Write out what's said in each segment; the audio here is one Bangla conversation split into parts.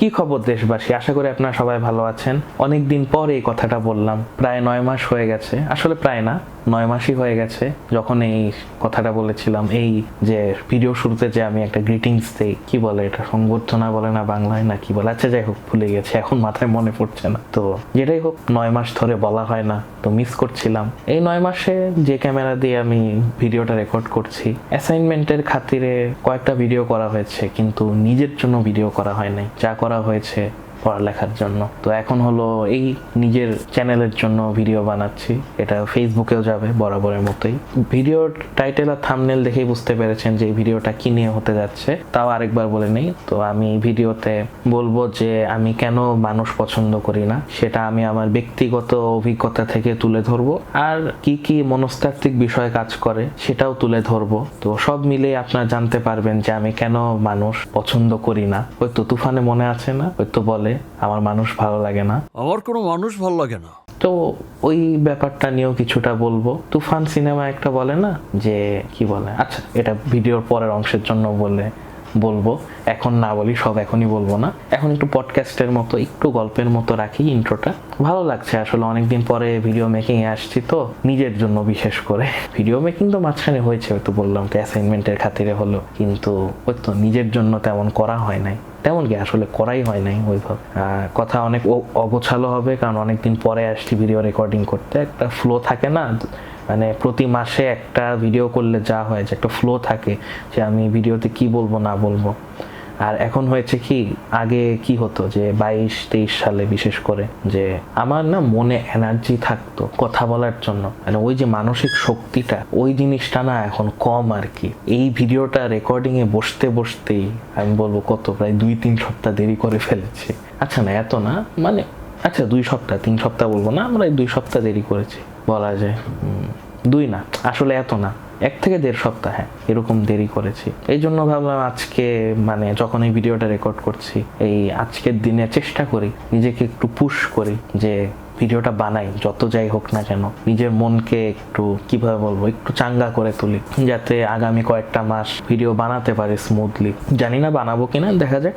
কি খবর দেশবাসী, আশা করি আপনারা সবাই ভালো আছেন। অনেকদিন পর এই কথাটা বললাম, প্রায় 9 মাস হয়ে গেছে, আসলে প্রায় না 9 মাসই হয়ে গেছে যখন এই কথাটা বলেছিলাম। এই যে ভিডিও শুরুতে যে আমি একটা গ্রিটিংস দেই, কি বলে এটা, সংবর্ধনা বলে না বাংলায়, না কি বলে, আচ্ছা যাই হোক ভুলে গেছি, এখন মাথায় মনে পড়ছে না। তো যেটাই হোক, 9 মাস ধরে বলা হয় না, তো মিস করছিলাম। এই 9 মাসে যে ক্যামেরা দিয়ে আমি ভিডিওটা রেকর্ড করছি, অ্যাসাইনমেন্টের খাতিরে কয়েকটা ভিডিও করা হয়েছে, কিন্তু নিজের জন্য ভিডিও করা হয় নাই, যা করা হয়েছে পড়ালেখার জন্য। তো এখন হলো এই নিজের চ্যানেলের জন্য ভিডিও বানাচ্ছি, এটা ফেসবুকেও যাবে বরাবরের মতোই। ভিডিওর টাইটেল আর থাম্বনেল দেখেই বুঝতে পেরেছেন যে এই ভিডিওটা কি নিয়ে হতে যাচ্ছে, তাও আরেকবার বলে নেই। তো আমি ভিডিওতে বলবো যে আমি কেন মানুষ পছন্দ করি না, সেটা আমি আমার ব্যক্তিগত অভিজ্ঞতা থেকে তুলে ধরবো, আর কি কি মনস্তাত্ত্বিক বিষয় কাজ করে সেটাও তুলে ধরবো। তো সব মিলে আপনারা জানতে পারবেন যে আমি কেন মানুষ পছন্দ করি না। ওই তো তুফানে মনে আছে না, ওই তো বলে আমার মানুষ ভালো লাগে না, আমার কোনো মানুষ ভালো লাগে না। তো ওই ব্যাপারটা নিয়েও কিছুটা বলবো। তুফান সিনেমা একটা বলে না যে কি বলে, আচ্ছা এটা ভিডিওর পরের অংশের জন্য বলবো, এখন না বলি, সব এখনই বলবো না, এখন একটু পডকাস্টের মতো একটু গল্পের মতো রাখি ইন্ট্রোটা। ভালো লাগছে আসলে, অনেকদিন পরে ভিডিও মেকিং এ আসছি, তো নিজের জন্য বিশেষ করে। ভিডিও মেকিং তো মাঝখানে হয়েছে, হয়তো বললাম তো অ্যাসাইনমেন্টের খাতিরে হলো, কিন্তু ওই তো নিজের জন্য তেমন করা হয় নাই, তেমন কি আসলে করাই হয় নাই ওইভাবে। কথা অনেক অগোছালো হবে, কারণ অনেকদিন পরে আসছি ভিডিও রেকর্ডিং করতে, একটা ফ্লো থাকে না, মানে প্রতি মাসে একটা ভিডিও করলে যা হয় যে একটা ফ্লো থাকে যে আমি ভিডিওতে কি বলবো না বলবো। আর এখন হয়েছে কি, আগে কি হতো যে 22-23 সালে বিশেষ করে, যে আমার না মনে এনার্জি থাকতো কথা বলার জন্য, মানে ওই যে মানসিক শক্তিটা, ওই জিনিসটা না এখন কম আর কি। এই ভিডিওটা রেকর্ডিং এ বসতেই আমি বলবো কত, প্রায় 2-3 সপ্তাহ দেরি করে ফেলেছি। আচ্ছা না, এত না, মানে আচ্ছা 2 সপ্তাহ 3 সপ্তাহ বলবো না, আমরা 2 সপ্তাহ দেরি করেছি বলা যায়। 2 না, আসলে এত না, 1 থেকে 1.5 সপ্তাহ, হ্যাঁ এরকম দেরি করেছি। এই জন্য ভাবলাম আজকে, মানে যখন এই ভিডিওটা রেকর্ড করছি, এই আজকের দিনে চেষ্টা করি নিজেকে একটু পুশ করি যে ভিডিওটা বানাই, যত যাই হোক না কেন নিজের মনকে একটু কিভাবে বলবো, একটু চাঙ্গা করে তুলি, যাতে আগামী কয়েকটা মাস ভিডিও বানাতে পারি স্মুথলি। জানি না বানাবো কিনা, দেখা যাক,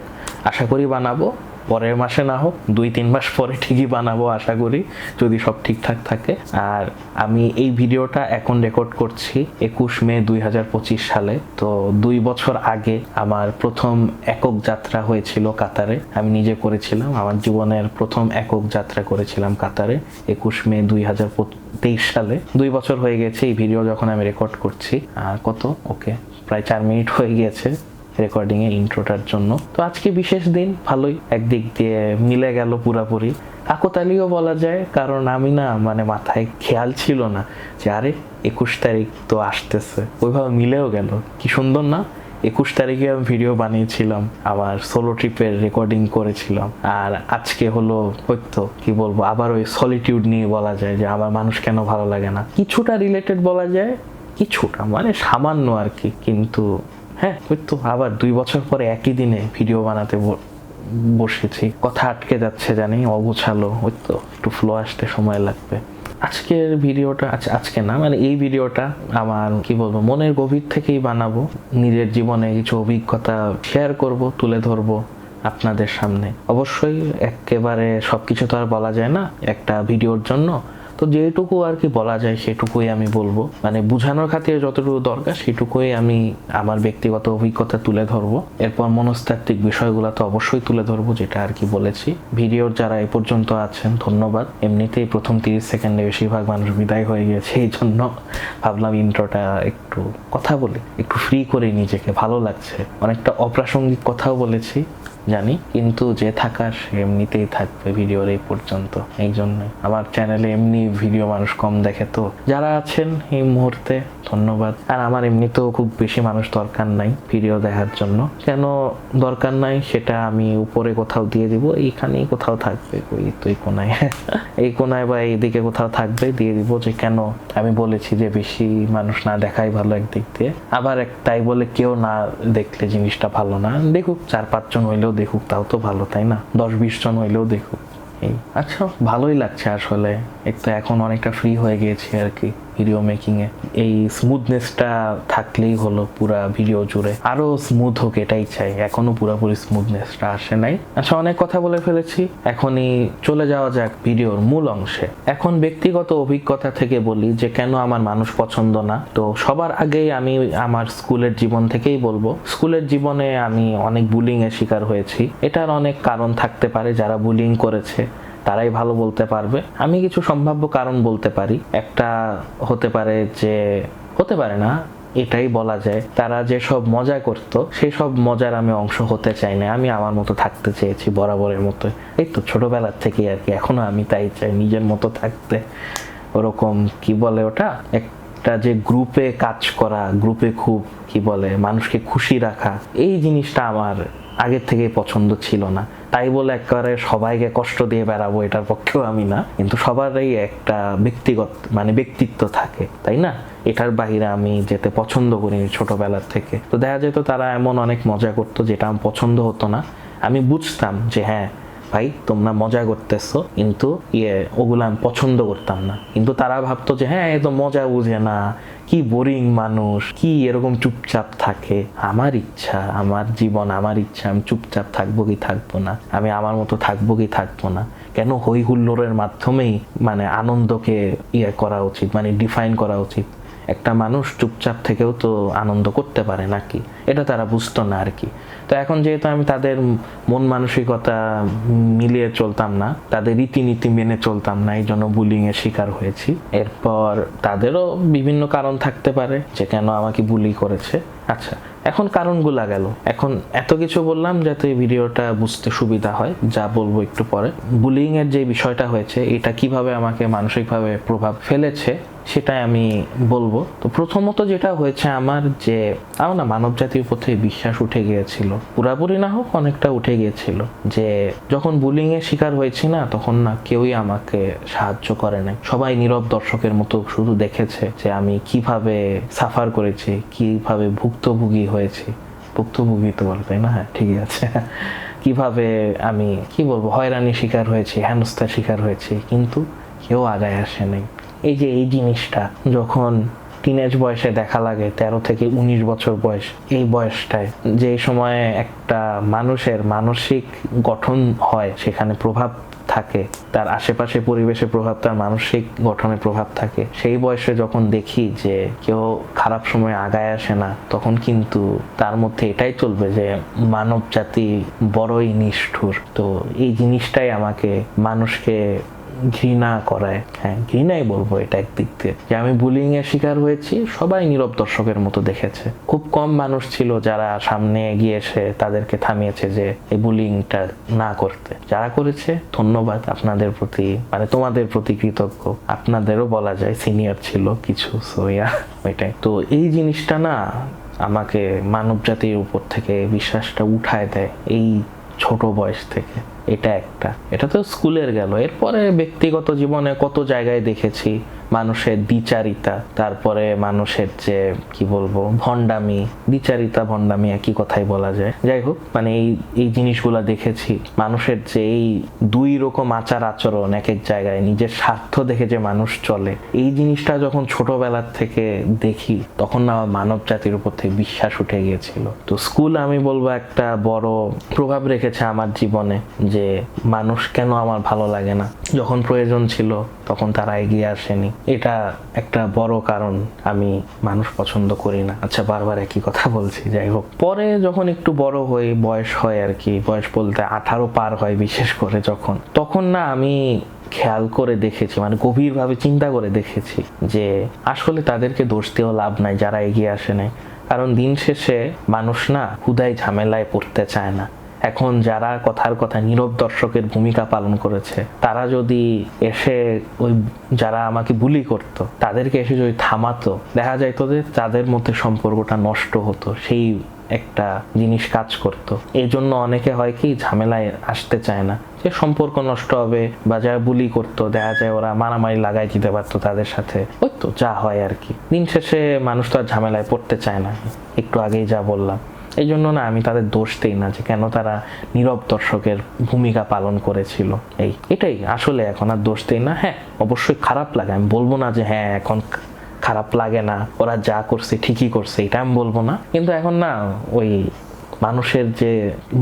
আশা করি বানাবো। পরের মাসে না হোক 2-3 মাস পরে ঠিকই বানাবো আশা করি, যদি সব ঠিকঠাক থাকে। আর আমি এই ভিডিওটা এখন রেকর্ড করছি 21 মে 2025 সালে। তো 2 বছর আগে আমার প্রথম একক যাত্রা হয়েছিল কাতারে, আমি নিজে করেছিলাম, আমার জীবনের প্রথম একক যাত্রা করেছিলাম কাতারে 21 মে 2023 সালে। 2 বছর হয়ে গেছে এই ভিডিও যখন আমি রেকর্ড করছি। আর কত, ওকে প্রায় 4 মিনিট হয়ে গিয়েছে রেকর্ডিং এ ইন্ট্রোটার জন্য। তো আজকে বিশেষ দিন, ভালোই একদিক দিয়ে মিলে গেল পুরাপুরি, কাকতালীয় বলা যায়, কারণ আমি না মানে মাথায় খেয়াল ছিল না যে আরে 21 তারিখ তো আসতেছে, ওইভাবে মিলেও গেল, কি সুন্দর না। 21 তারিখে আমি ভিডিও বানিয়েছিলাম, আমার সোলো ট্রিপের রেকর্ডিং করেছিলাম, আর আজকে হলো হয়তো কি বলবো, আবার ওই সলিটিউড নিয়ে বলা যায় যে আমার মানুষ কেন ভালো লাগে না, কিছুটা রিলেটেড বলা যায়, কিছুটা মানে সামান্য আর কি, কিন্তু হ্যাঁ ওই তো আবার 2 বছর পরে একই দিনে ভিডিও বানাতে বসেছি। কথা আটকে যাচ্ছে জানি, অগোছালো, ওই তো একটু ফ্লো আসতে সময় লাগবে। আজকের ভিডিওটা, আজকে না মানে এই ভিডিওটা আমার কি বলবো, মনের গভীর থেকেই বানাবো, নিজের জীবনে কিছু অভিজ্ঞতা শেয়ার করব, তুলে ধরবো আপনাদের সামনে। অবশ্যই একেবারে সবকিছু তো আর বলা যায় না একটা ভিডিওর জন্য, তো যেটুকু আর কি বলা যায় সেটুকুই আমি বলবো, মানে বোঝানোর খাতিরে যতটুকু দরকার সেটুকুই আমি আমার ব্যক্তিগত অভিজ্ঞতা তুলে ধরবো। এরপর মনস্তাত্ত্বিক বিষয়গুলো তো অবশ্যই তুলে ধরবো, যেটা আর কি বলেছি। ভিডিওর যারা এ পর্যন্ত আছেন ধন্যবাদ। এমনিতেই প্রথম 30 সেকেন্ডে বেশিরভাগ মানুষ বিদায় হয়ে গেছে, এই জন্য ভাবলাম ইন্ট্রোটা একটু কথা বলি, একটু ফ্রি করে নিজেকে, ভালো লাগছে। অনেকটা অপ্রাসঙ্গিক কথাও বলেছি জানি, কিন্তু যে থাকার সে এমনিতেই থাকবে ভিডিওর এই পর্যন্ত। এই জন্যই আমার চ্যানেলে এমনি ভিডিও মানুষ কম দেখে, তো যারা আছেন এই মুহূর্তে ধন্যবাদ। আর আমার এমনিতেও খুব বেশি মানুষ দরকার নাই ভিডিও দেখার জন্য, কেন দরকার নাই সেটা আমি উপরে কোথাও দিয়ে দিব, এইখানেই কোথাও থাকবে, ওই তো এই কোনায় এই কোনায় বা এইদিকে কোথাও থাকবে, দিয়ে দিব যে কেন আমি বলেছি যে বেশি মানুষ না দেখাই ভালো একদিক দিয়ে। আবার তাই বলে কেউ না দেখলে জিনিসটা ভালো না, দেখুক 4-5 জন হইলেও দেখুক, তাও তো ভালো, তাই না? 10-20 জন হইলেও দেখুক। এই আচ্ছা ভালোই লাগছে আসলে, একটু এখন অনেকটা ফ্রি হয়ে গিয়েছি আর কি ভিডিও মেকিং এ। এই স্মুথনেসটা থাকলেই হলো পুরা ভিডিও জুড়ে, আরো স্মুথ হোক এটাই চাই। এখনো পুরোপুরি স্মুথনেসটা আসে নাই। আচ্ছা, অনেক কথা বলে ফেলেছি, এখনই চলে যাওয়া যাক ভিডিওর মূল অংশে। এখন ব্যক্তিগত অভিজ্ঞতা থেকে বলি যে কেন আমার মানুষ পছন্দ না। তো সবার আগেই আমি আমার স্কুলের জীবন থেকেই বলবো, স্কুলের জীবনে আমি অনেক বুলিং এর শিকার হয়েছি। এটার অনেক কারণ থাকতে পারে, যারা বুলিং করেছে তারাই ভালো বলতে পারবে। আমি কিছু সম্ভাব্য কারণ বলতে পারি। একটা হতে পারে যে, হতে পারে না, এটাই বলা যায়, তারা যেসব মজা করত সেই সব মজার আমি অংশ হতে চাই না। আমি আমার মতো থাকতে চেয়েছি বরাবরের মতো। এই তো ছোটবেলার থেকেই আর কি, এখনো আমি তাই চাই, নিজের মতো থাকতে। ওরকম কি বলে ওটা, একটা যে গ্রুপে কাজ করা, গ্রুপে খুব কি বলে মানুষকে খুশি রাখা, এই জিনিসটা আমার আগের থেকে পছন্দ ছিল না। তাই বলে একেবারে সবাইকে কষ্ট দিয়ে বেড়াবো এটার পক্ষেও আমি না, কিন্তু সবারই একটা ব্যক্তিগত ব্যক্তিত্ব থাকে, তাই না? এটার বাইরে আমি যেতে পছন্দ করিনি ছোটবেলার থেকে। তো দেখা যেত তারা এমন অনেক মজা করতো যেটা আমার পছন্দ হতো না। আমি বুঝতাম যে হ্যাঁ ভাই তোমরা মজা করতেছো, কিন্তু ওগুলো আমি পছন্দ করতাম না। কিন্তু তারা ভাবতো যে হ্যাঁ এ তো মজা বুঝে না, কি বোরিং মানুষ, কি এরকম চুপচাপ থাকে। আমার ইচ্ছা, আমার জীবন, আমার ইচ্ছা, আমি চুপচাপ থাকবো কি থাকবো না, আমি আমার মতো থাকবো কি থাকবো না। কেন হই হুল্লোড়ের মাধ্যমেই আনন্দকে করা উচিত, ডিফাইন করা উচিত? একটা মানুষ চুপচাপ থেকেও তো আনন্দ করতে পারে নাকি, এটা তারা বুঝতো না আর কি। তো এখন যেহেতু আমি তাদের মন মানসিকতা মিলিয়ে চলতাম না, তাদের রীতিনীতি মেনে চলতাম না, এই জন্য বুলিং এর শিকার হয়েছি। এরপর তাদেরও বিভিন্ন কারণ থাকতে পারে যে কেন আমাকে বুলি করেছে। আচ্ছা, এখন কারণগুলা গেল। এখন এত কিছু বললাম যাতে ভিডিওটা বুঝতে সুবিধা হয়, যা বলবো একটু পরে। বুলিং এর যে বিষয়টা হয়েছে, এটা কিভাবে আমাকে মানসিকভাবে প্রভাব ফেলেছে সেটাই আমি বলবো। তো প্রথমত যেটা হয়েছে আমার না মানব জাতির উপর থেকে বিশ্বাস উঠে গিয়েছিল, পুরাপুরি না হোক অনেকটা উঠে গিয়েছিল। যে যখন বুলিং এর শিকার হয়েছি না, তখন না কেউই আমাকে সাহায্য করে নাই। সবাই নীরব দর্শকের মতো শুধু দেখেছে যে আমি কিভাবে সাফার করেছি, কিভাবে ভুক্তভোগী হয়েছি। ভুক্তভোগী তো বলে, তাই না? হ্যাঁ ঠিকই আছে। কিভাবে আমি কি বলবো, হয়রানির শিকার হয়েছি, হেনস্থার শিকার হয়েছি, কিন্তু কেউ আগায় আসে নাই। এই জিনিসটা যখন টিনেজ বয়সে দেখা লাগে, 13 থেকে 19 বছর বয়স, এই বয়সটায় যে সময়ে একটা মানুষের মানসিক গঠন হয়, সেখানে প্রভাব থাকে, তার আশেপাশে পরিবেশে প্রভাব, তার মানসিক গঠনে প্রভাব থাকে, সেই বয়সে যখন দেখি যে কেউ খারাপ সময় আগায় আসে না, তখন কিন্তু তার মধ্যে এটাই চলবে যে মানব জাতি বড়ই নিষ্ঠুর। তো এই জিনিসটাই আমাকে মানুষকে ঘৃণা করায়। হ্যাঁ, ঘৃণাই বলবো এটা একদিক দিয়ে, যে আমি বুলিং এর শিকার হয়েছি, সবাই নীরব দর্শকের মতো দেখেছে। খুব কম মানুষ ছিল যারা সামনে এগিয়ে এসে তাদেরকে থামিয়েছে যে এই বুলিংটা না করতে। যারা করেছে ধন্যবাদ আপনাদের প্রতি, তোমাদের প্রতি কৃতজ্ঞ। আপনাদেরও বলা যায় সিনিয়র ছিল কিছু, সোয়া ওইটাই। তো এই জিনিসটা না আমাকে মানব জাতির উপর থেকে বিশ্বাসটা উঠায় দেয় এই ছোট বয়স থেকে। এটা তো স্কুলের গেল। এরপরে ব্যক্তিগত জীবনে কত জায়গায় দেখেছি মানুষের দ্বিচারিতা, তারপরে মানুষের যে কি বলবো ভণ্ডামি, দ্বিচারিতা ভণ্ডামি একই কথাই বলা যায়। যাই হোক, এই জিনিসগুলা দেখেছি। মানুষের যে এই দুই রকম আচার আচরণ, এক এক জায়গায় নিজের স্বার্থ দেখে যে মানুষ চলে, এই জিনিসটা যখন ছোটবেলার থেকে দেখি, তখন না মানব জাতির উপর থেকে বিশ্বাস উঠে গিয়েছিল। তো স্কুল আমি বলবো একটা বড় প্রভাব রেখেছে আমার জীবনে, যে মানুষ কেন আমার ভালো লাগে না, যখন প্রয়োজন ছিল তখন তারা এগিয়ে আসেনি। এটা একটা বড় কারণ আমি মানুষ পছন্দ করি না। আচ্ছা, বারবার একই কথা বলছি। যাই হোক, পরে যখন একটু বড় হই, বয়স হয় আর কি, বয়স বলতে 18 পার হয় বিশেষ করে, তখন না আমি খেয়াল করে দেখেছি, গভীরভাবে চিন্তা করে দেখেছি যে আসলে তাদেরকে দোষ দিয়েও লাভ নাই যারা এগিয়ে আসে নাই। কারণ দিন শেষে মানুষ না হুদাই ঝামেলায় পড়তে চায় না। এখন যারা কথার কথা নীরব দর্শকের ভূমিকা পালন করেছে, তারা যদি এসে ওই যারা আমাকে বুলি করতো তাদেরকে এসে যদি থামাতো, দেখা যাইতো যে তাদের মধ্যে সম্পর্কটা নষ্ট হতো, সেই একটা জিনিস কাজ করতো। এই জন্য অনেকে হয় কি ঝামেলায় আসতে চায় না, যে সম্পর্ক নষ্ট হবে, বা যারা বুলি করতো দেখা যায় ওরা মারামারি লাগাই দিতে পারতো তাদের সাথে। ওই তো যা হয় আর কি। দিন শেষে মানুষ তো আর ঝামেলায় পড়তে চায় না, একটু আগেই যা বললাম। এই জন্য না আমি তাদের দোষ দেই না যে কেন তারা নীরব দর্শকের ভূমিকা পালন করেছিল। এটাই আসলে এখন আর দোষ দেই না। হ্যাঁ, অবশ্যই খারাপ লাগে, আমি বলবো না যে হ্যাঁ এখন খারাপ লাগে না, ওরা যা করছে ঠিকই করছে, এটা আমি বলবো না। কিন্তু এখন না ওই মানুষের যে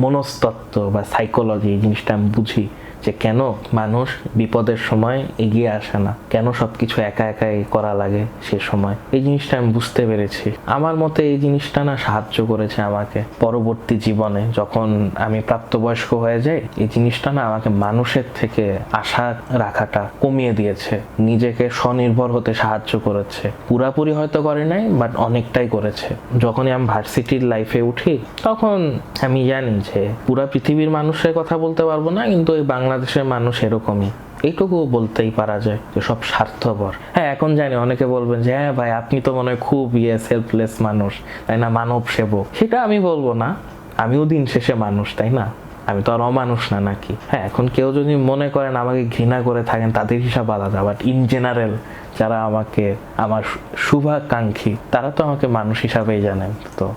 মনস্তত্ত্ব বা সাইকোলজি, এই জিনিসটা আমি বুঝি যে কেন মানুষ বিপদের সময় এগিয়ে আসে না, কেন সবকিছু একা একাই করা লাগে সে সময়। এই জিনিসটা আমি বুঝতে পেরেছি। আমার মতে এই জিনিসটা না সাহায্য করেছে আমাকে পরবর্তী জীবনে, যখন আমি প্রাপ্তবয়স্ক হয়ে যাই। এই জিনিসটা না আমাকে মানুষের থেকে আশা রাখাটা কমিয়ে দিয়েছে, নিজেকে স্বনির্ভর হতে সাহায্য করেছে। পুরাপুরি হয়তো করে নাই, বাট অনেকটাই করেছে। যখনই আমি ভার্সিটির লাইফে উঠি তখন আমি জানি যে পুরা পৃথিবীর মানুষের কথা বলতে পারবো না, কিন্তু এই বাংলাদেশের মানুষ এরকমই, এইটুকু বলতেই পারা যায় যে সব স্বার্থপর। হ্যাঁ, এখন জানি অনেকে বলবেন যে হ্যাঁ ভাই আপনি তো মনে হয় খুব সেলফলেস মানুষ, তাই না, মানব সেবক। সেটা আমি বলবো না, আমিও দিন শেষে মানুষ, তাই না, আমি তো আর অমানুষ না নাকি। হ্যাঁ, এখন কেউ যদি মনে করেন আমাকে ঘৃণা করে থাকেন তাদের হিসাব আলাদা, বাট ইন জেনারেল যারা আমাকে, আমার শুভাকাঙ্ক্ষী, তারা তো আমাকে মানুষ হিসাবেই জানেন। তো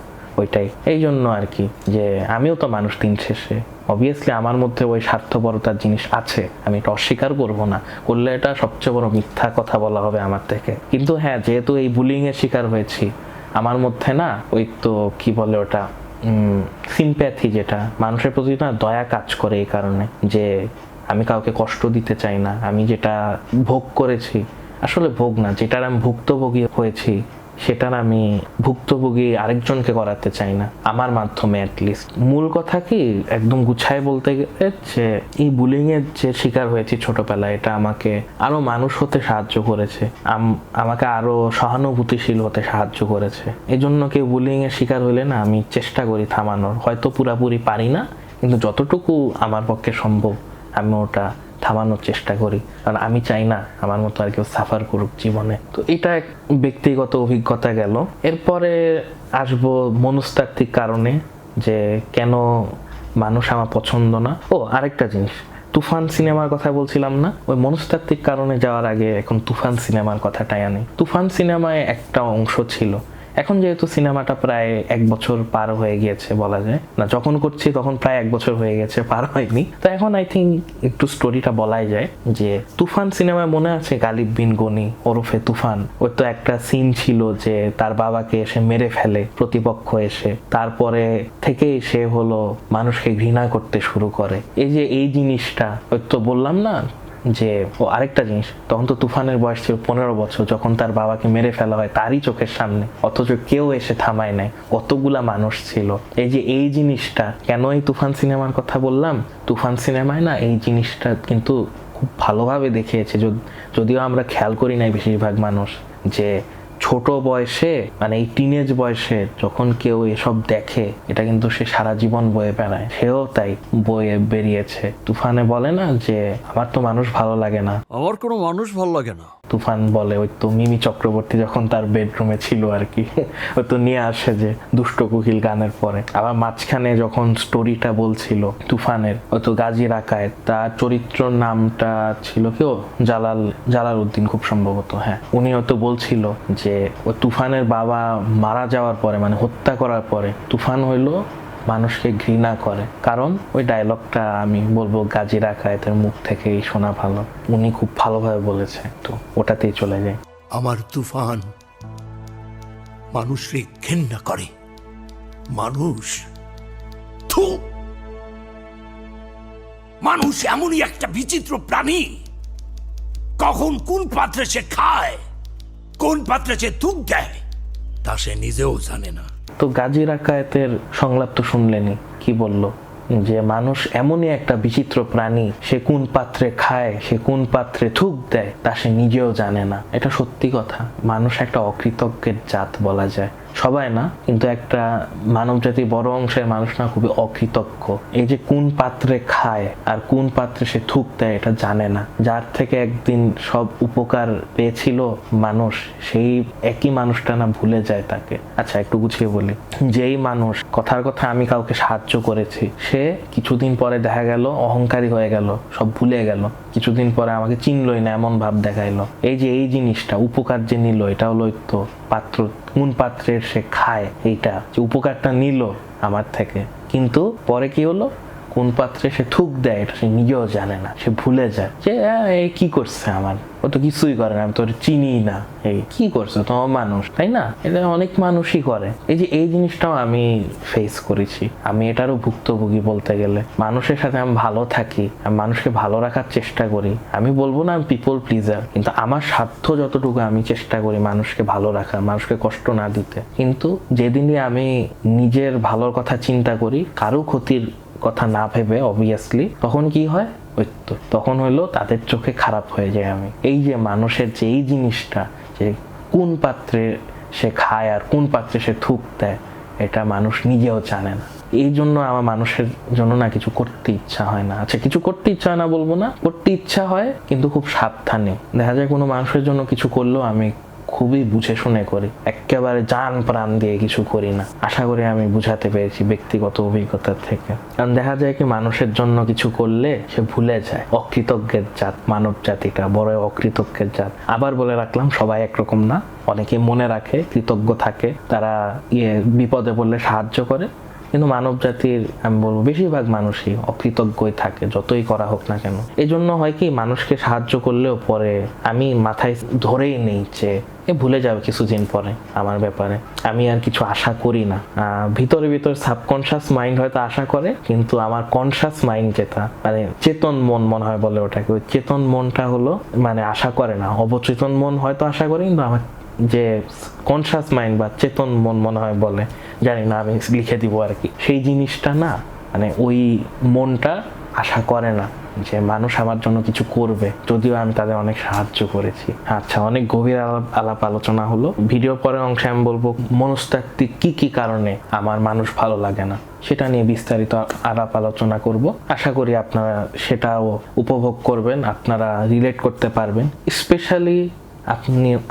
ওইটাই, এই জন্য আর কি, যে আমিও তো মানুষ দিন শেষে। অবভিয়াসলি আমার মধ্যে ওই স্বার্থপরতার জিনিস আছে, আমি এটা অস্বীকার করবো না, করলে এটা সবচেয়ে বড় মিথ্যা কথা বলা হবে আমার থেকে। কিন্তু হ্যাঁ, যেহেতু এই বুলিং এর শিকার হয়েছি, আমার মধ্যে না ওই তো কি বলে ওটা, সিম্প্যাথি, যেটা মানুষের প্রতি না দয়া কাজ করে, এই কারণে যে আমি কাউকে কষ্ট দিতে চাই না। আমি যেটা ভোগ করেছি, আসলে ভোগ না, যেটার আমি ভুক্তভোগী হয়েছি, সেটার আমি ভুক্তভোগী আরেকজনকে করাতে চাই না, আমার মাধ্যমে অ্যাটলিস্ট। মূল কথা কি, একদম গুছায় বলতে গেলে, যে এই বুলিং এর যে শিকার হয়েছি ছোটবেলায়, এটা আমাকে আরো মানুষ হতে সাহায্য করেছে, আমাকে আরো সহানুভূতিশীল হতে সাহায্য করেছে। এই জন্য কেউ বুলিং এর শিকার হইলে না আমি চেষ্টা করি থামানোর, হয়তো পুরাপুরি পারি না, কিন্তু যতটুকু আমার পক্ষে সম্ভব আমি ওটা থামানোর চেষ্টা করি, কারণ আমি চাই না আমার মতো আর কেউ সাফার করুক জীবনে। তো এটা এক ব্যক্তিগত অভিজ্ঞতা গেল। এরপরে আসবো মনস্তাত্ত্বিক কারণে, যে কেন মানুষ আমার পছন্দ না। ও আরেকটা জিনিস, তুফান সিনেমার কথা বলছিলাম না, ওই মনস্তাত্ত্বিক কারণে যাওয়ার আগে এখন তুফান সিনেমার কথাটাই আনি। তুফান সিনেমায় একটা অংশ ছিল, এখন যেহেতু সিনেমাটা প্রায় 1 বছর পার হয়ে গিয়েছে বলা যায়, না যখন করছি তখন প্রায় 1 বছর হয়ে গেছে, পার হয়নি। তো এখন আই থিঙ্ক একটু স্টোরিটা বলাই যায়। যে তুফান সিনেমায় মনে আছে গালিব বিন গনি ওরফে তুফান, ওই তো একটা সিন ছিল যে তার বাবাকে এসে মেরে ফেলে প্রতিপক্ষ এসে, তারপরে থেকেই সে হলো মানুষকে ঘৃণা করতে শুরু করে। এই যে এই জিনিসটা, ওই তো বললাম না যে, ও আরেকটা জিনিস, তখন তো তুফানের বয়স ছিল 15 বছর, যখন তার বাবাকে মেরে ফেলা হয় তারই চোখের সামনে, অথচ কেউ এসে থামায় নাই, কতগুলা মানুষ ছিল। এই যে এই জিনিসটা, কেন এই তুফান সিনেমার কথা বললাম, তুফান সিনেমায় না এই জিনিসটা কিন্তু খুব ভালোভাবে দেখিয়েছে, যদিও আমরা খেয়াল করি নাই বেশিরভাগ মানুষ, যে ছোট বয়সে, মানে এই টিনেজ বয়সে যখন কেউ এসব দেখে, এটা কিন্তু সে সারা জীবন বয়ে বেড়ায়। সেও তাই বয়ে বেরিয়েছে। তুফানে বলে না যে আমার তো মানুষ ভালো লাগে না, আমার কোনো মানুষ ভালো লাগে না। তুফান বলে, ওই তো মিমি চক্রবর্তী যখন তার বেডরুমে ছিল আর কি, ওই তো নিয়ে আসে যে দুষ্ট কোকিল গানের পরে। আবার মাঝখানে যখন স্টোরিটা বলছিল তুফানের, ওই তো গাজী রাকায়েত, তার চরিত্র নামটা ছিল কেউ জালাল উদ্দিন খুব সম্ভবত, হ্যাঁ, উনি হয়তো বলছিল যে ওই তুফানের বাবা মারা যাওয়ার পরে, মানে হত্যা করার পরে, তুফান হইলো মানুষকে ঘৃণা করে। কারণ ওই ডায়লগটা আমি বলবো গাজী রাকায়েতের মুখ থেকেই শোনা ভালো, উনি খুব ভালোভাবে বলেছে, তো ওটাতেই চলে যায়। আমার তুফান মানুষকে ঘেন্না করে, মানুষ, থু, মানুষ এমনই একটা বিচিত্র প্রাণী, কখন কোন পাত্রে সে খায়, কোন পাত্রে সে থুক দেয়, তা সে নিজেও জানে না। তো গাজী রাকায়েতের সংলাপ তো শুনলেনি, কি বলল, যে মানুষ এমনই একটা বিচিত্র প্রাণী, সে কোন পাত্রে খায়, সে কোন পাত্রে থুক দেয়, তা সে নিজেও জানে না। এটা সত্যি কথা, মানুষ একটা অকৃতজ্ঞের জাত বলা যায়, সবাই না, কিন্তু একটা মানব জাতি বড় অংশের মানুষ না খুবই অকৃতজ্ঞ। এই যে কোন পাত্রে খায় আর কোন পাত্রে সে থুক দেয় এটা জানে না। যার থেকে একদিন সব উপকার পেয়েছিল মানুষ, সেই একই মানুষটা না ভুলে যায় তাকে। আচ্ছা একটু গুছিয়ে বলি, যেই মানুষ, কথার কথা আমি কাউকে সাহায্য করেছি, সে কিছুদিন পরে দেখা গেল অহংকারী হয়ে গেল, সব ভুলে গেল, কিছুদিন পরে আমাকে চিনলই না এমন ভাব দেখাইলো। এই যে এই জিনিসটা, উপকার যে নিল, এটা হলো তো পাত্র, কোন পাত্রের সে খায়, এইটা যে উপকারটা নিল আমার থেকে, কিন্তু পরে কি হলো, কোন পাত্রে সে থুক দেয় এটা সে নিজেও জানে না, সে ভুলে যায় যে এই কি করছে আমার, ও তো কিছুই করে না, আমি তোর চিনি না, এই কি করছে তোমার মানুষ, তাই না? এটা অনেক মানুষই করে। এই জিনিসটাও আমি ফেস করেছি, আমি এটারও ভুক্তভোগী বলতে গেলে। মানুষের সাথে আমি ভালো থাকি, আমি মানুষকে ভালো রাখার চেষ্টা করি, আমি বলবো না আমি পিপল প্লিজার, কিন্তু আমার সাধ্য যতটুকু আমি চেষ্টা করি মানুষকে ভালো রাখার, মানুষকে কষ্ট না দিতে। কিন্তু যেদিনই আমি নিজের ভালোর কথা চিন্তা করি, কারো ক্ষতির কথা না ভেবে অবভিয়াসলি, তখন কি হয়, তখন হলো তাদের চোখে খারাপ হয়ে যায় আমি। এই যে মানুষের যে এই জিনিসটা, যে কোন পাত্রে সে খায় আর কোন পাত্রে সে থুক দেয়, এটা মানুষ নিজেও জানে না। এই জন্য আমার মানুষের জন্য না কিছু করতে ইচ্ছা হয় না। আচ্ছা, কিছু করতে ইচ্ছা হয় না বলবো না, করতে ইচ্ছা হয় কিন্তু খুব সাবধানে। দেখা যায় কোনো মানুষের জন্য কিছু করলেও আমি খুবই বুঝে শুনে করি, একেবারে জান প্রাণ দিয়ে কিছু করি না। আশা করি আমি বুঝাতে পেরেছি ব্যক্তিগত অভিজ্ঞতার থেকে। কারণ দেখা যায় কি, মানুষের জন্য কিছু করলে সে ভুলে যায়, অকৃতজ্ঞের জাত মানব জাতিটা, বড় অকৃতজ্ঞের জাত। আবার বলে রাখলাম, সবাই একরকম না, অনেকে মনে রাখে, কৃতজ্ঞ থাকে, তারা বিপদে পড়লে সাহায্য করে, কিন্তু মানব জাতির আমি বলবো বেশিরভাগ মানুষই অকৃতজ্ঞই থাকে, যতই করা হোক না কেন। এই জন্য হয় কি, মানুষকে সাহায্য করলেও পরে আমি মাথায় ধরেই নেই যে ভুলে যাবে কিছুদিন পরে আমার ব্যাপারে, আমি আর কিছু আশা করি না। ভিতরে সাবকনশিয়াস মাইন্ড হয়তো আশা করে, কিন্তু আমার কনশিয়াস মাইন্ড যেটা, মানে চেতন মন মনে হয় বলে ওটাকে, ওই চেতন মনটা হলো মানে আশা করে না। অবচেতন মন হয়তো আশা করে, কিন্তু আমার যে কনশিয়াস মাইন্ড বা চেতন মন মনে হয় বলে, জানি না, আমি লিখে দিব আর কি, সেই জিনিসটা না, মানে ওই মনটা আশা করে না যে মানুষ আমার জন্য কিছু করবে, যদিও আমি তাদের অনেক সাহায্য করেছি। আচ্ছা, অনেক গভীর আলাপ আলোচনা হলো। ভিডিওর পরের অংশে আমি বলবো মনস্তাত্ত্বিক কি কারণে আমার মানুষ ভালো লাগে না, সেটা নিয়ে বিস্তারিত আলাপ আলোচনা করব। আশা করি আপনারা সেটাও উপভোগ করবেন, আপনারা রিলেট করতে পারবেন। স্পেশালি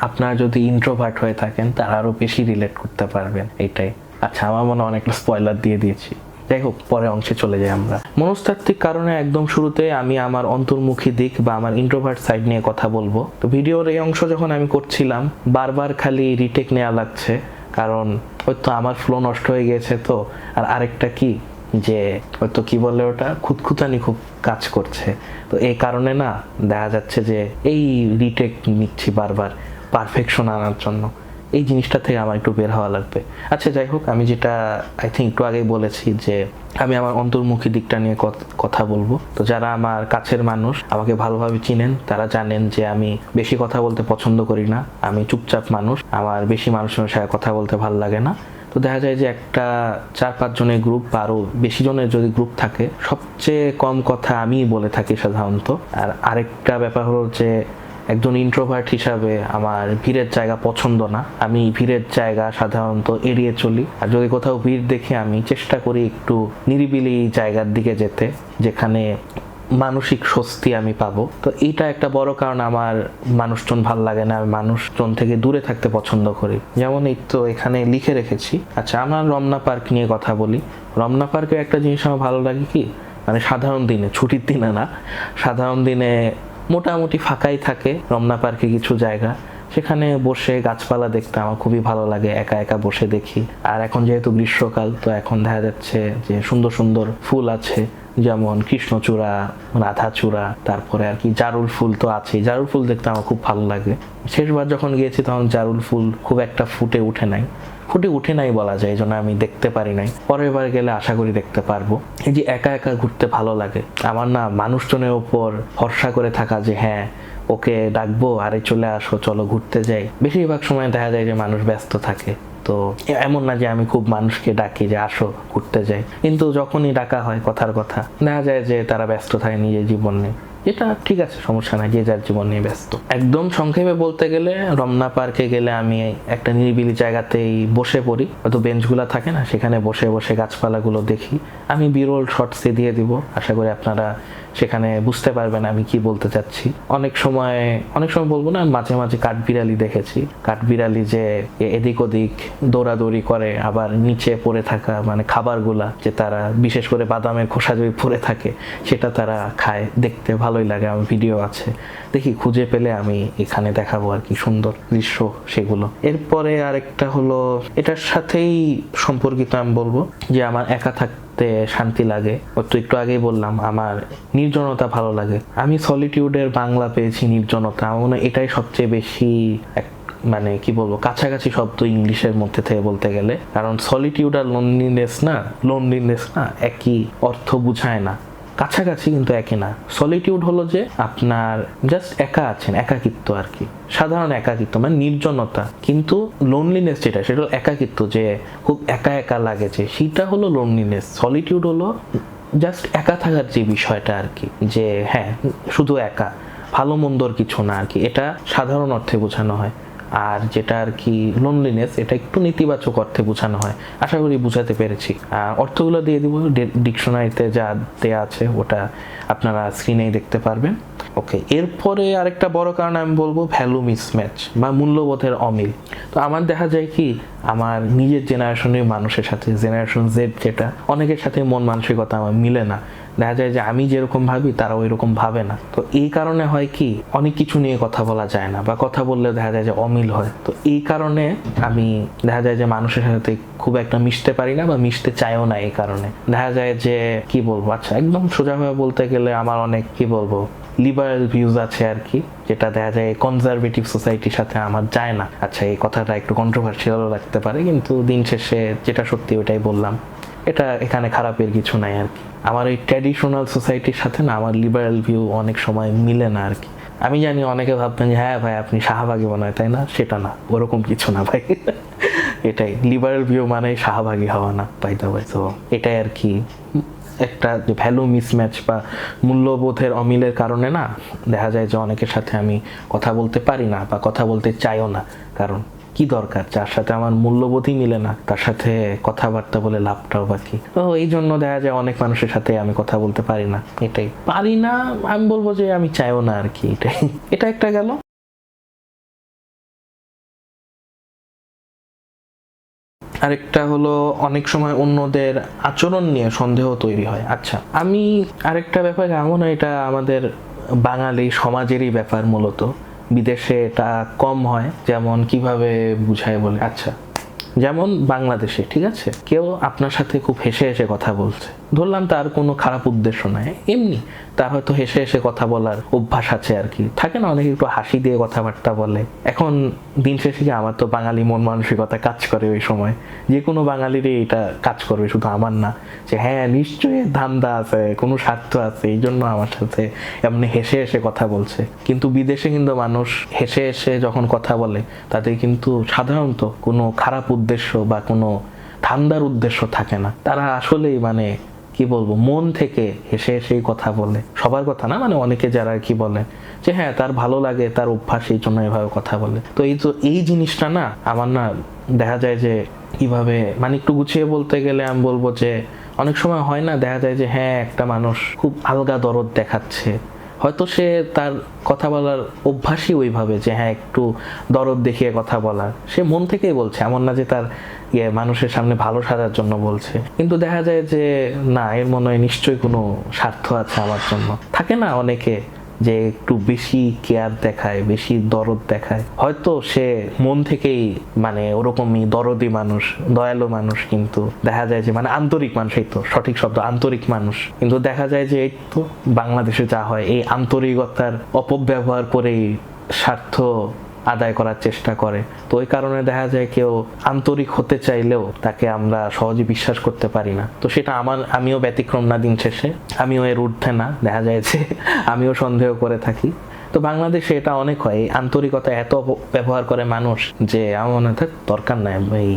আপনারা যদি ইন্ট্রোভার্ট হয়ে থাকেন, তারা আরো বেশি রিলেট করতে পারবেন, এইটাই। আচ্ছা, আমার মনে অনেকটা স্পয়লার দিয়ে দিয়েছি, যাই হোক, পরের অংশে চলে যাই আমরা। মনস্তাত্ত্বিক কারণে একদম শুরুতে আমি আমার অন্তর্মুখী দিক বা আমার ইন্ট্রোভার্ট সাইড নিয়ে কথা বলবো। তো ভিডিওর এই অংশ যখন আমি করছিলাম, বারবার খালি রিটেক নেওয়া লাগছে, কারণ হয়তো আমার ফ্লো নষ্ট হয়ে গেছে। তো আর আরেকটা কি, যে হয়তো কি বলে ওটা, খুঁতখুঁতানি খুব কাজ করছে। তো এই কারণে না দেখা যাচ্ছে যে এই রিটেক নিচ্ছি বারবার পারফেকশন আনার জন্য। এই জিনিসটা থেকে আমার একটু বের হওয়া লাগবে। আচ্ছা, যাই হোক, আমি যেটা আই থিঙ্ক একটু আগেই বলেছি যে আমি আমার অন্তর্মুখী দিকটা নিয়ে কথা বলবো। তো যারা আমার কাছের মানুষ, আমাকে ভালোভাবে চিনেন, তারা জানেন যে আমি বেশি কথা বলতে পছন্দ করি না, আমি চুপচাপ মানুষ, আমার বেশি মানুষের সাথে কথা বলতে ভালো লাগে না। তো দেখা যায় যে একটা 4-5 জনের গ্রুপ বা আরো বেশি জনের যদি গ্রুপ থাকে, সবচেয়ে কম কথা আমিই বলে থাকি সাধারণত। আর আরেকটা ব্যাপার হলো যে একজন ইন্ট্রোভার্ট হিসাবে আমার ভিড়ের জায়গা পছন্দ না, আমি ভিড়ের জায়গা সাধারণত এড়িয়ে চলি। আর যদি কোথাও ভিড় দেখি, আমি চেষ্টা করি একটু নিরিবিলি জায়গার দিকে যেতে, যেখানে মানসিক স্বস্তি আমি পাবো। তো এইটা একটা বড় কারণ আমার মানুষজন ভাল লাগে না, আমি মানুষজন থেকে দূরে থাকতে পছন্দ করি। যেমন এই তো এখানে লিখে রেখেছি। আচ্ছা, আমার রমনা পার্ক নিয়ে কথা বলি। রমনা পার্কে একটা জিনিস আমার ভালো লাগে কি, মানে সাধারণ দিনে, ছুটির দিনে না, সাধারণ দিনে মোটামুটি ফাঁকাই থাকে রমনা পার্কে কিছু জায়গা, সেখানে বসে গাছপালা দেখতে আমার খুবই ভালো লাগে, একা একা বসে দেখি। আর এখন যেহেতু গ্রীষ্মকাল, তো এখন দেখা যাচ্ছে যে সুন্দর সুন্দর ফুল আছে, যেমন কৃষ্ণচূড়া, রাধাচূড়া, তারপরে আর কি জারুল ফুল তো আছেই। জারুল ফুল দেখতে আমার খুব ভালো লাগে। শেষবার যখন গিয়েছি তখন জারুল ফুল খুব একটা ফুটে উঠে নাই বলা যায়, এই জন্য আমি দেখতে পারি নাই। পরের বার গেলে আশা করি দেখতে পারবো। এই যে একা একা ঘুরতে ভালো লাগে আমার না, মানুষজনের উপর ভরসা করে থাকা যে হ্যাঁ ওকে ডাকবো, আরে চলে আসো, চলো ঘুরতে যাই। বেশিরভাগ সময় দেখা যায় যে মানুষ ব্যস্ত থাকে, তো এমন না যে আমি খুব মানুষকে ডাকি যে আসো ঘুরতে যাই, কিন্তু যখনই ডাকা হয় কথার কথা, দেখা যায় যে তারা ব্যস্ত থাকে নিজের জীবন নিয়ে। এটা ঠিক আছে, সমস্যা নাই, যে যার জীবন নিয়ে ব্যস্ত। একদম সংক্ষেপে বলতে গেলে, রমনা পার্কে গেলে আমি একটা নিরিবিলি জায়গাতেই বসে পড়ি, হয়তো বেঞ্চগুলো থাকে না, সেখানে বসে বসে গাছপালাগুলো দেখি। আমি বিরল শর্টসে দিয়ে দিব, আশা করি আপনারা সেখানে বুঝতে পারবেন আমি কি বলতে চাচ্ছি। অনেক সময় বলবো না, মাঝে মাঝে কাঠবিড়ালি দেখেছি। কাঠবিড়ালি যে এদিক ওদিক দৌড়াদৌড়ি করে, আবার নিচে পড়ে থাকা মানে খাবারগুলা, যে তারা বিশেষ করে বাদামের খোসা যদি পড়ে থাকে সেটা তারা খায়, দেখতে ভালোই লাগে। আমার ভিডিও আছে, দেখি খুঁজে পেলে আমি এখানে দেখাবো আর কি, সুন্দর দৃশ্য সেগুলো। এরপরে আরেকটা হলো, এটার সাথেই সম্পর্কিত আমি বলবো যে আমার একা থাকতে থাকতে শান্তি লাগে। ও তো একটু আগেই বললাম আমার নির্জনতা ভালো লাগে। আমি সলিটিউডের বাংলা পেয়েছি নির্জনতা। আমার মনে হয় এটাই সবচেয়ে বেশি মানে কি বলবো কাছাকাছি শব্দ ইংলিশের মধ্যে থেকে বলতে গেলে। কারণ সলিটিউড আর লোনলিনেস না একই অর্থ বুঝায় না, কাছাকাছি কিন্তু একই না। সলিটিউড হলো যে আপনার জাস্ট একা আছেন, একাকিত্ব আর কি, সাধারণ একাকিত্ব মানে নির্জনতা। কিন্তু লোনলিনেস যেটা সেটা হলো একাকিত্ব, যে খুব একা একা লাগে, যে সেটা হলো লোনলিনেস। সলিটিউড হলো জাস্ট একা থাকার যে বিষয়টা আর কি, যে হ্যাঁ শুধু একা, ভালো মন্দর কিছু না আর কি, এটা সাধারণ অর্থে বোঝানো হয়। আর যেটা আর কি লোনলিনেস, এটা একটু নেতিবাচক অর্থে বোঝানো হয়। আশা করি বুঝাতে পেরেছি। অর্থগুলো দিয়ে দিব, ডিকশনারিতে যা দেয়া আছে ওটা আপনারা স্ক্রিনেই দেখতে পারবেন। ওকে, এরপরে আরেকটা বড় কারণ আমি বলবো ভ্যালু মিসম্যাচ বা মূল্যবোধের অমিল। তো আমার দেখা যায় কি আমার নিজের জেনারেশনের মানুষের সাথে, জেনারেশন জেড যেটা, অনেকের সাথে মন মানসিকতা আমার মিলে না। দেখা যায় যে আমি যেরকম ভাবি তারা ওই রকম ভাবে না। তো এই কারণে হয় কি অনেক কিছু নিয়ে কথা বলা যায় না, বা কথা বললে দেখা যায় যে অমিল হয়। তো এই কারণে আমি দেখা যায় যে মানুষের সাথে খুব একটা মিশতে পারি না বা মিশতে চাইও না। এই কারণে দেখা যায় যে কি বলবো, আচ্ছা একদম সোজাভাবে বলতে গেলে আমার অনেক কি বলবো লিবারেল ভিউজ আছে আর কি, যেটা দেখা যায় কনজারভেটিভ সোসাইটির সাথে আমার যায় না। আচ্ছা এই কথাটা একটু কন্ট্রোভার্সিয়ালও লাগতে পারে, কিন্তু দিন শেষে যেটা সত্যি ওটাই বললাম। এটা এখানে খারাপের কিছু নাই আর কি। আমার এই ট্র্যাডিশনাল সোসাইটির সাথে না আমার লিবারেল ভিউ অনেক সময় মিলে না আর কি। আমি জানি অনেকে ভাববেন যে হ্যাঁ ভাই আপনি শাহবাগী মনে হয়, তাই না? সেটা না, ওরকম কিছু না ভাই। এটাই লিবারেল ভিউ মানে শাহবাগী হওয়া না, বাই দ্য ওয়ে। তো এটাই আর কি একটা ভ্যালু মিসম্যাচ বা মূল্যবোধের অমিলের কারণে না দেখা যায় যে অনেকের সাথে আমি কথা বলতে পারি না বা কথা বলতে চাইও না। কারণ কি দরকার, যার সাথে আমার মূল্যবোধই মিলে না তার সাথে কথাবার্তা বলে লাভটাও বাকি। তো এই জন্য দেখা যায় অনেক মানুষের সাথে আমি কথা বলতে পারি না। এটাই পারি না, আমি বলবো যে আমি চাইও না আর কি। এটাই, এটা একটা গেল। আরেকটা হলো অনেক সময় অন্যদের আচরণ নিয়ে সন্দেহ তৈরি হয়। আচ্ছা আমি আরেকটা ব্যাপার, এমন এটা আমাদের বাঙালি সমাজেরই ব্যাপার, মূলত বিদেশে এটা কম হয়। যেমন কিভাবে বুঝায় বলে, আচ্ছা যেমন বাংলাদেশে ঠিক আছে কেউ আপনার সাথে খুব হেসে হেসে কথা বলছে, ধরলাম তার কোনো খারাপ উদ্দেশ্য নাই, এমনি তার হয়তো হেসে হেসে কথা বলার অভ্যাস আছে আর কি, থাকে না অনেকে একটু হাসি দিয়ে কথাবার্তা বলে। এখন দিন শেষে কি আমার তো বাঙালি মন মানসিকতা কাজ করে ওই সময়, যে কোনো বাঙালিরই এটা কাজ করবে, শুধু আমার না, যে হ্যাঁ নিশ্চয়ই ধান্দা আছে, কোনো স্বার্থ আছে, এই জন্য আমার সাথে এমনি হেসে হেসে কথা বলছে। কিন্তু বিদেশে কিন্তু মানুষ হেসে হেসে যখন কথা বলে তাদের কিন্তু সাধারণত কোনো খারাপ উদ্দেশ্য বা কোনো ধান্দার উদ্দেশ্য থাকে না। তারা আসলেই মানে কি বলবো মন থেকে হেসে হেসেই কথা বলে, সবার কথা না, মানে অনেকে যারা কি বলে যে হ্যাঁ তার ভালো লাগে, তার অভ্যাস, এই জন্য এভাবে কথা বলে। তো এই জিনিসটা না আমার না দেখা যায় যে কিভাবে মানে একটু গুছিয়ে বলতে গেলে আমি বলবো যে অনেক সময় হয় না দেখা যায় যে হ্যাঁ একটা মানুষ খুব আলগা দরদ দেখাচ্ছে, হয়তো সে তার কথা বলার অভ্যাসই ওইভাবে যে হ্যাঁ একটু দরদ দেখিয়ে কথা বলার, সে মন থেকেই বলছে, এমন না যে তার মানুষের সামনে ভালো সাজার জন্য বলছে। কিন্তু দেখা যায় যে না, এর মনে হয় নিশ্চয়ই কোনো স্বার্থ আছে আমার জন্য। থাকে না অনেকে যে একটু বেশি কেয়ার দেখায়, বেশি দরদ দেখায়, হয়তো সে মন থেকেই মানে ওরকমই দরদি মানুষ, দয়ালু মানুষ, কিন্তু দেখা যায় যে মানে আন্তরিক মানুষ, এই তো সঠিক শব্দ আন্তরিক মানুষ। কিন্তু দেখা যায় যে এই তো বাংলাদেশে যা হয়, এই আন্তরিকতার অপব্যবহার করেই স্বার্থ আদায় করার চেষ্টা করে। তো ওই কারণে দেখা যায় কেউ আন্তরিক হতে চাইলেও তাকে আমরা সহজে বিশ্বাস করতে পারি না। তো সেটা আমিও ব্যতিক্রম না, দিন শেষে আমিও এর ঊর্ধ্বে না, দেখা যায় যে আমিও সন্দেহ করে থাকি। তো বাংলাদেশে এটা অনেক হয়, এই আন্তরিকতা এত ব্যবহার করে মানুষ যে আমার মনে হয় দরকার নাই এই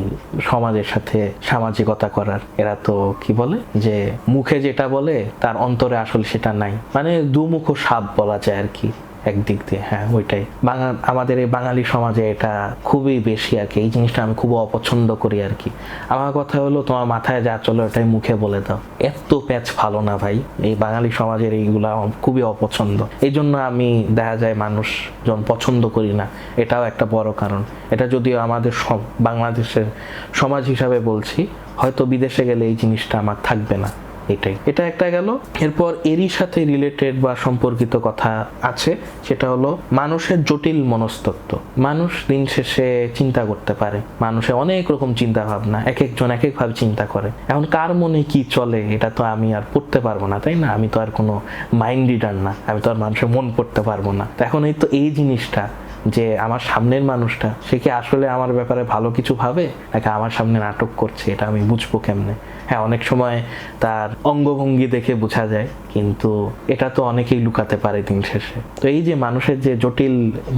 সমাজের সাথে সামাজিকতা করার। এরা তো কি বলে যে মুখে যেটা বলে তার অন্তরে আসলে সেটা নাই, মানে দুমুখ সাপ বলা যায় আর কি একদিক দিয়ে। হ্যাঁ ওইটাই আমাদের এই বাঙালি সমাজে এটা খুবই বেশি আর কি, এই জিনিসটা আমি খুব অপছন্দ করি আর কি। আমার কথা হলো তোমার মাথায় যা চলে ওটাই মুখে বলে দাও, এত প্যাচ ভালো না ভাই, এই বাঙালি সমাজের এইগুলা খুবই অপছন্দ। এই জন্য আমি দেখা যায় মানুষজন পছন্দ করি না, এটাও একটা বড় কারণ। এটা যদিও আমাদের বাংলাদেশের সমাজ হিসাবে বলছি, হয়তো বিদেশে গেলে এই জিনিসটা আমার থাকবে না, এটাই, এটা একটা গেল। এরপর এরই সাথে রিলেটেড বা সম্পর্কিত কথা আছে, সেটা হলো মানুষের জটিল মনস্তত্ত্ব। মানুষ দিন শেষে চিন্তা করতে পারে, মানুষের অনেক রকম চিন্তা ভাবনা, এক একজন এক একভাবে চিন্তা করে। এখন কার মনে কি চলে এটা তো আমি আর পড়তে পারবো না, তাই না? আমি তো আর কোনো মাইন্ড রিডার না, আমি তো আর মানুষের মন পড়তে পারবো না। তো এখন এই জিনিসটা যে আমার সামনের মানুষটা সে কি আসলে আমার ব্যাপারে ভালো কিছু ভাবে নাকি আমার সামনে নাটক করছে, এটা আমি বুঝবো কেমনে? হ্যাঁ, অনেক সময় তার অঙ্গভঙ্গি দেখে বোঝা যায়, কিন্তু এটা তো অনেকেই লুকাতে পারে দিন শেষে। তো এই যে মানুষের যে জটিল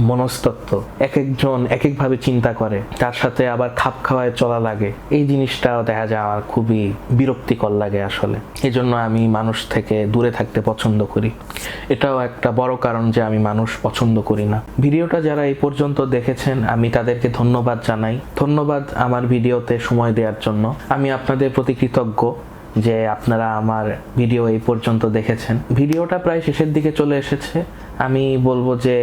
মনস্তত্ত্ব, এক একজন এক একভাবে চিন্তা করে, তার সাথে আবার খাপ খাওয়ায় চলা লাগে, এই জিনিসটাও দেখা যায় আমার খুবই বিরক্তিকর লাগে আসলে। এই জন্য আমি মানুষ থেকে দূরে থাকতে পছন্দ করি। এটাও একটা বড় কারণ যে আমি মানুষ পছন্দ করি না। ভিডিওটা যারা এই পর্যন্ত দেখেছেন আমি তাদেরকে ধন্যবাদ জানাই। ধন্যবাদ আমার ভিডিওতে সময় দেওয়ার জন্য। আমি আপনাদের প্রতি কৃতজ্ঞ যে আপনারা আমার ভিডিও এই পর্যন্ত দেখেছেন। ভিডিওটা প্রায় শেষের দিকে চলে এসেছে। আমি বলবো যে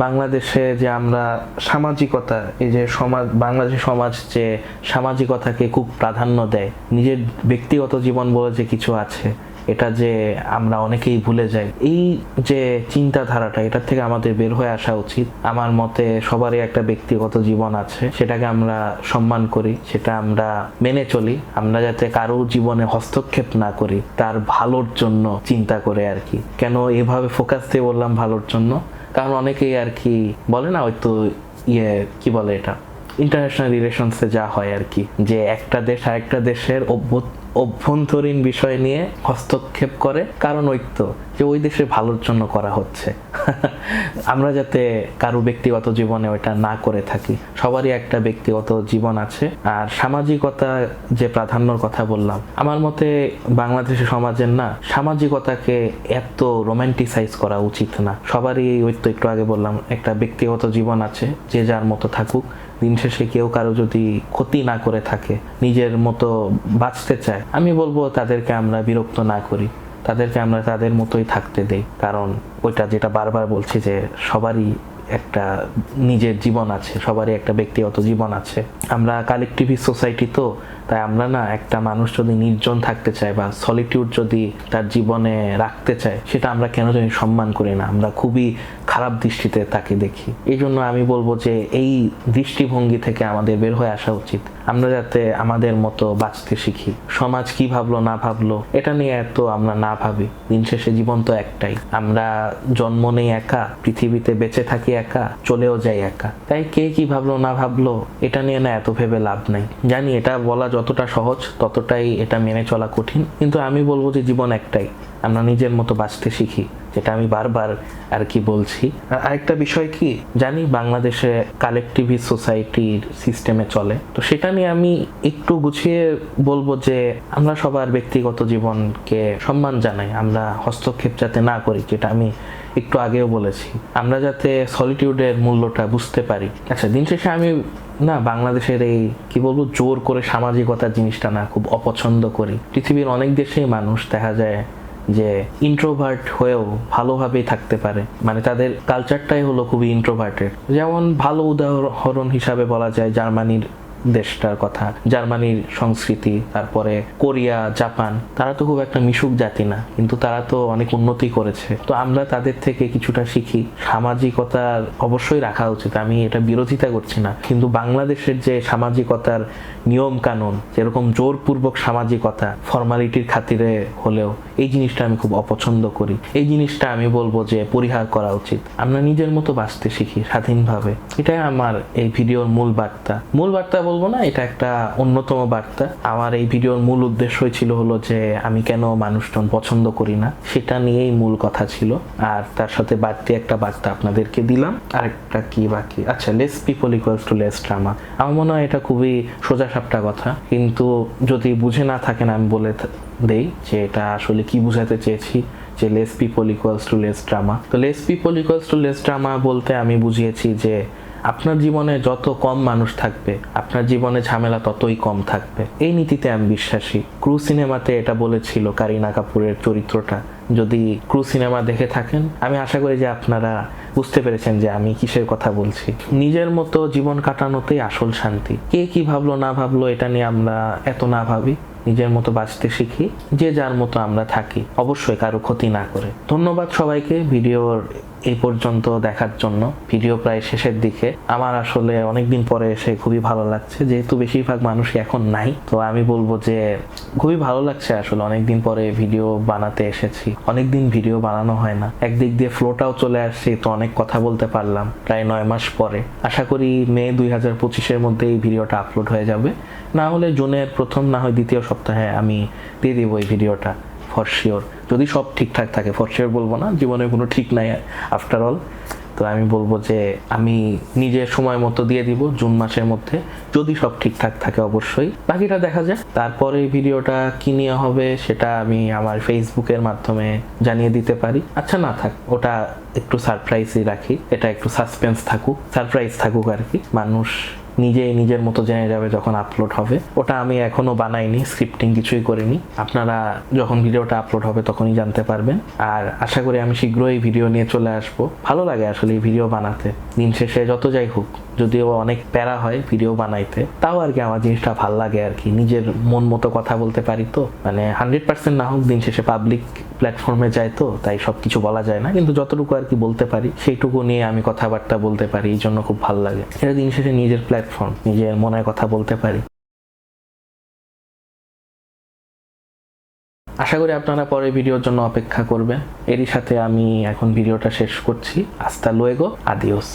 বাংলাদেশে যে আমরা সামাজিকতা, এই যে সমাজ, বাংলাদেশের সমাজ যে সামাজিকতাকে খুব প্রাধান্য দেয়, নিজের ব্যক্তিগত জীবন বলে যে কিছু আছে এটা যে আমরা অনেকেই ভুলে যাই, এই যে চিন্তাধারাটা, এটার থেকে আমাদের বের হয়ে আসা উচিত। আমার মতে সবারই একটা ব্যক্তিগত জীবন আছে, সেটাকে আমরা সম্মান করি, সেটা আমরা মেনে চলি। আমরা যাতে কারো জীবনে হস্তক্ষেপ না করি, তার ভালোর জন্য চিন্তা করে আর কি। কেন এভাবে ফোকাস দিয়ে বললাম ভালোর জন্য? কারণ অনেকেই আর কি বলে না, হয়তো কি বলে এটা, ইন্টারন্যাশনাল রিলেশনসে যা হয় আর কি, যে একটা দেশ আরেকটা দেশের অভ্যন্তরীণ বিষয় নিয়ে হস্তক্ষেপ করে, কারণ ওই তো যে ওই দেশের ভালোর জন্য করা হচ্ছে। আমরা যাতে কারো ব্যক্তিগত জীবনে ওইটা না করে থাকি। সবারই একটা ব্যক্তিগত জীবন আছে। আর সামাজিকতা যে প্রাধান্যর কথা বললাম, আমার মতে বাংলাদেশের সমাজের না সামাজিকতাকে এত রোমান্টিসাইজ করা উচিত না। সবারই ওই তো একটু আগে বললাম একটা ব্যক্তিগত জীবন আছে, যে যার মতো থাকুক। দিন শেষে কেউ কারো যদি ক্ষতি না করে থাকে, নিজের মতো বাঁচতে চায়, আমি বলবো তাদেরকে আমরা বিরক্ত না করি, তাদেরকে আমরা তাদের মতোই থাকতে দেই। কারণ ওইটা যেটা বারবার বলছি যে সবারই একটা নিজের জীবন আছে, সবারই একটা ব্যক্তিগত জীবন আছে। আমরা কালেকটিভিস্ট সোসাইটি, তো তাই আমরা না একটা মানুষ যদি নির্জন থাকতে চায় বা সলিটিউড যদি তার জীবনে রাখতে চায়, সেটা আমরা কেন জানি সম্মান করি না, আমরা খুবই খারাপ দৃষ্টিতে তাকে দেখি। এই জন্য আমি বলবো যে এই দৃষ্টিভঙ্গি থেকে আমাদের বের হয়ে আসা উচিত। আমরা যাতে আমাদের মতো বাঁচতে শিখি। সমাজ কি ভাবলো না ভাবলো এটা নিয়ে এত আমরা না ভাবি। দিন শেষে জীবন তো একটাই, আমরা জন্ম নেই একা, পৃথিবীতে বেঁচে থাকি একা, চলেও যাই একা। তাই কে কি ভাবলো না ভাবলো এটা নিয়ে না এত ভেবে লাভ নাই। জানি এটা বলা যতটা সহজ ততটাই এটা মেনে চলা কঠিন, কিন্তু আমি বলবো যে জীবন একটাই, আমরা নিজের মতো বাঁচতে শিখি, যেটা আমি বারবার আর কি বলছি। আরেকটা বিষয় কি জানি, বাংলাদেশে কালেকটিভিস্ট সোসাইটির সিস্টেমে চলে, তো সেটা নিয়ে আমি একটু গুছিয়ে বলবো যে আমরা সবার ব্যক্তিগত জীবনকে সম্মান জানাই, আমরা হস্তক্ষেপ যাতে না করি, যেটা আমি একটু আগেও বলেছি। আমরা যাতে সলিটিউডের মূল্যটা বুঝতে পারি। আচ্ছা, দিন শেষে আমি না বাংলাদেশের এই কি বলবো জোর করে সামাজিকতার জিনিসটা না খুব অপছন্দ করি। পৃথিবীর অনেক দেশেই মানুষ দেখা যায় যে ইন্ট্রোভার্ট হয়েও ভালোভাবেই থাকতে পারে, মানে তাদের কালচারটাই হলো খুবই ইন্ট্রোভার্টেড। যেমন ভালো উদাহরণ হিসাবে বলা যায় জার্মানির দেশটার কথা, জার্মানির সংস্কৃতি, তারপরে কোরিয়া, জাপান, তারা তো খুব একটা মিশুক জাতি না, কিন্তু তারা তো অনেক উন্নতি করেছে। তো আমরা তাদের থেকে কিছুটা শিখি। সামাজিকতার অবশ্যই রাখা উচিত, আমি এটা বিরোধিতা করছি না, কিন্তু বাংলাদেশের যে সামাজিকতার নিয়ম কানুন, যেরকম জোরপূর্বক সামাজিকতা ফর্মালিটির খাতিরে হলেও, এই জিনিসটা আমি খুব অপছন্দ করি। এই জিনিসটা আমি বলবো যে পরিহার করা উচিত। আমরা নিজের মতো বাঁচতে শিখি স্বাধীনভাবে। এটাই আমার এই ভিডিওর মূল বার্তা বলবো না, এটা একটা অন্যতম বার্তা। আমার এই ভিডিওর মূল উদ্দেশ্যই ছিল হলো যে আমি কেন মানুষজন পছন্দ করি না, সেটা নিয়েই মূল কথা ছিল। আর তার সাথে বাড়তি একটা বার্তা আপনাদেরকে দিলাম। আরেকটা কি বাকি, আচ্ছা, less people equals to less drama. আমার মনে হয় এটা খুবই সোজা সাপটা কথা, কিন্তু যদি বুঝে না থাকেন আমি বলে দেই যে এটা আসলে কি বুঝাতে চেয়েছি, যে less people equals to less drama. তো less people equals to less drama বলতে আমি বুঝিয়েছি যে আপনার জীবনে যত কম মানুষ থাকবে, আপনার জীবনে ঝামেলা ততই কম থাকবে। এই নীতিতে আমি বিশ্বাসী। ক্রু সিনেমাতে এটা বলেছিল কারিনা কাপুরের চরিত্রটা। যদি ক্রু সিনেমা দেখে থাকেন, আমি আশা করি যে আপনারা বুঝতে পেরেছেন যে আমি কিসের কথা বলছি। নিজের মতো জীবন কাটানোতেই আসল শান্তি। কে কি ভাবলো না ভাবলো এটা নিয়ে আমরা এত না ভাবি, নিজের মতো বাঁচতে শিখি, যে যার মতো আমরা থাকি, অবশ্যই কারো ক্ষতি না করে। ধন্যবাদ সবাইকে ভিডিওর এই পর্যন্ত দেখার জন্য। ভিডিও প্রায় শেষের দিকে। আমার আসলে অনেকদিন পরে এসে খুবই ভালো লাগছে, যেহেতু বেশিরভাগ মানুষই এখন নাই। তো আমি বলবো যে খুবই ভালো লাগছে আসলে, অনেকদিন পরে ভিডিও বানাতে এসেছি। অনেকদিন ভিডিও বানানো হয় না, একদিক দিয়ে ফ্লোটাও চলে আসছে, তো অনেক কথা বলতে পারলাম প্রায় 9 মাস পরে। আশা করি মে 2025-এর মধ্যে এই ভিডিওটা আপলোড হয়ে যাবে, না হলে জুনের প্রথম না হয় দ্বিতীয় সপ্তাহে আমি দিয়ে দিব এই ভিডিওটা ফর শিওর, যদি সব ঠিকঠাক থাকে। ফর শিওর বলবো না, জীবনে কোনো ঠিক নাই আফটার অল। তো আমি বলবো যে আমি নিজের সময় মতো দিয়ে দিব জুন মাসের মধ্যে, যদি সব ঠিকঠাক থাকে অবশ্যই। বাকিটা দেখা যায়। তারপরে এই ভিডিওটা কি নিয়ে হবে সেটা আমি আমার ফেসবুকের মাধ্যমে জানিয়ে দিতে পারি। আচ্ছা, না থাক, ওটা একটু সারপ্রাইজই রাখি, এটা একটু সাসপেন্স থাকুক, সারপ্রাইজ থাকুক আর কি। মানুষ নিজেই নিজের মতো জেনে যাবে যখন আপলোড হবে। ওটা আমি এখনো বানাইনি, স্ক্রিপ্টিং কিছুই করিনি। আপনারা যখন ভিডিওটা আপলোড হবে তখনই জানতে পারবেন। আর আশা করি আমি শীঘ্রই ভিডিও নিয়ে চলে আসবো। ভালো লাগে আসলে এই ভিডিও বানাতে। দিন শেষে যত যাই হোক, যদিও অনেক প্যারা হয় ভিডিও বানাইতে, তাও আর কি আমার জিনিসটা ভাল লাগে আর কি। নিজের মন মতো কথা বলতে পারি, তো মানে 100% না হোক, দিন শেষে পাবলিক প্ল্যাটফর্মে যায়, তো তাই সব কিছু বলা যায় না, কিন্তু যতটুকু আর কি বলতে পারি সেইটুকু নিয়ে আমি কথাবার্তা বলতে পারি, এই জন্য খুব ভালো লাগে। এটা দিন শেষে নিজের প্ল্যাটফর্ম, নিজের মনের কথা বলতে পারি। আশা করি আপনারা পরের ভিডিওর জন্য অপেক্ষা করবেন। এরই সাথে আমি এখন ভিডিওটা শেষ করছি। হাস্তা লুয়েগো, আদিওস।